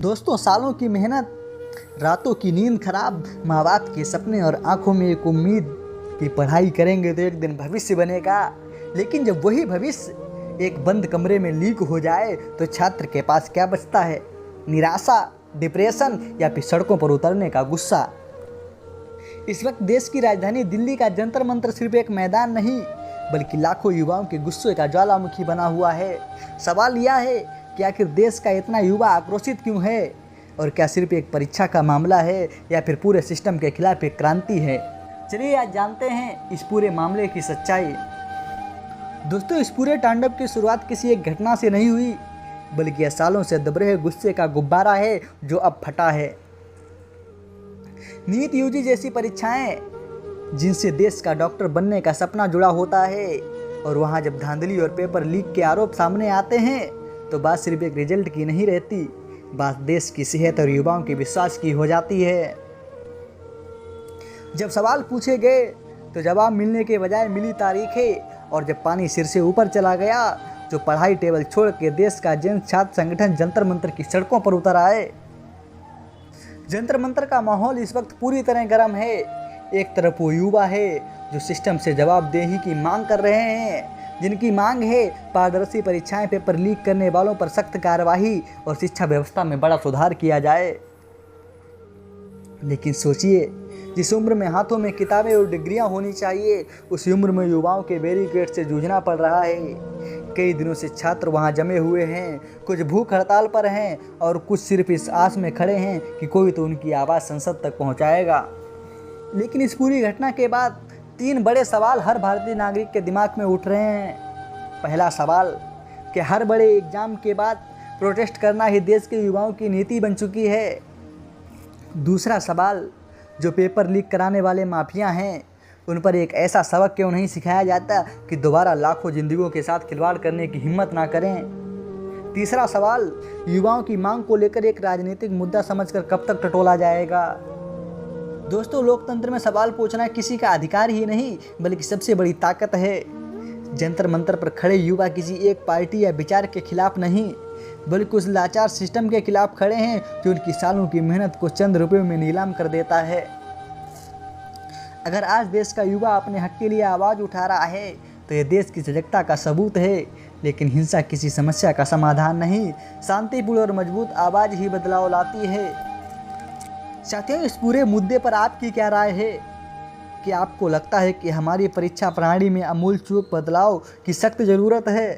दोस्तों, सालों की मेहनत, रातों की नींद खराब, माँ बाप के सपने और आंखों में एक उम्मीद कि पढ़ाई करेंगे तो एक दिन भविष्य बनेगा। लेकिन जब वही भविष्य एक बंद कमरे में लीक हो जाए तो छात्र के पास क्या बचता है? निराशा, डिप्रेशन या फिर सड़कों पर उतरने का गुस्सा। इस वक्त देश की राजधानी दिल्ली का जंतर मंतर सिर्फ एक मैदान नहीं बल्कि लाखों युवाओं के गुस्से का ज्वालामुखी बना हुआ है। सवाल यह है कि आखिर देश का इतना युवा आक्रोशित क्यों है, और क्या सिर्फ एक परीक्षा का मामला है या फिर पूरे सिस्टम के खिलाफ एक क्रांति है? चलिए आज जानते हैं इस पूरे मामले की सच्चाई। दोस्तों, इस पूरे तांडव की शुरुआत किसी एक घटना से नहीं हुई बल्कि यह सालों से दब रहे गुस्से का गुब्बारा है जो अब फटा है। नीट यूजी जैसी परीक्षाएं जिनसे देश का डॉक्टर बनने का सपना जुड़ा होता है, और वहां जब धांधली और पेपर लीक के आरोप सामने आते हैं तो बात सिर्फ एक रिजल्ट की नहीं रहती, बात देश की सेहत और युवाओं के विश्वास की हो जाती है। जब सवाल पूछे गए तो जवाब मिलने के बजाय मिली तारीखें, और जब पानी सिर से ऊपर चला गया तो पढ़ाई टेबल छोड़ के देश का जन छात्र संगठन जंतर मंतर की सड़कों पर उतर आए। जंतर मंतर का माहौल इस वक्त पूरी तरह गर्म है। एक तरफ वो युवा है जो सिस्टम से जवाबदेही की मांग कर रहे हैं, जिनकी मांग है पारदर्शी परीक्षाएं, पेपर लीक करने वालों पर सख्त कार्रवाई और शिक्षा व्यवस्था में बड़ा सुधार किया जाए। लेकिन सोचिए, जिस उम्र में हाथों में किताबें और डिग्रियां होनी चाहिए, उस उम्र में युवाओं के बैरिकेड से जूझना पड़ रहा है। कई दिनों से छात्र वहां जमे हुए हैं, कुछ भूख हड़ताल पर हैं और कुछ सिर्फ इस आस में खड़े हैं कि कोई तो उनकी आवाज़ संसद तक पहुंचाएगा। लेकिन इस पूरी घटना के बाद 3 बड़े सवाल हर भारतीय नागरिक के दिमाग में उठ रहे हैं। पहला सवाल कि हर बड़े एग्जाम के बाद प्रोटेस्ट करना ही देश के युवाओं की नीति बन चुकी है। दूसरा सवाल, जो पेपर लीक कराने वाले माफिया हैं उन पर एक ऐसा सबक क्यों नहीं सिखाया जाता कि दोबारा लाखों जिंदगियों के साथ खिलवाड़ करने की हिम्मत ना करें। तीसरा सवाल, युवाओं की मांग को लेकर एक राजनीतिक मुद्दा समझकर कब तक टटोला जाएगा। दोस्तों, लोकतंत्र में सवाल पूछना किसी का अधिकार ही नहीं बल्कि सबसे बड़ी ताकत है। जंतर मंतर पर खड़े युवा किसी एक पार्टी या विचार के खिलाफ नहीं बल्कि उस लाचार सिस्टम के खिलाफ खड़े हैं जो उनकी सालों की मेहनत को चंद रुपयों में नीलाम कर देता है। अगर आज देश का युवा अपने हक के लिए आवाज़ उठा रहा है तो यह देश की सजगता का सबूत है। लेकिन हिंसा किसी समस्या का समाधान नहीं, शांतिपूर्ण और मजबूत आवाज़ ही बदलाव लाती है। साथियों, इस पूरे मुद्दे पर आपकी क्या राय है? कि आपको लगता है कि हमारी परीक्षा प्रणाली में आमूल चूक बदलाव की सख्त ज़रूरत है?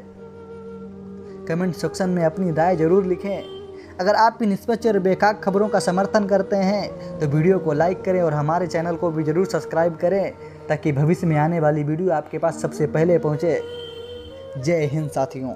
कमेंट सेक्शन में अपनी राय जरूर लिखें। अगर आप भी निष्पक्ष और बेखाक खबरों का समर्थन करते हैं तो वीडियो को लाइक करें और हमारे चैनल को भी जरूर सब्सक्राइब करें ताकि भविष्य में आने वाली वीडियो आपके पास सबसे पहले पहुंचे। जय हिंद साथियों।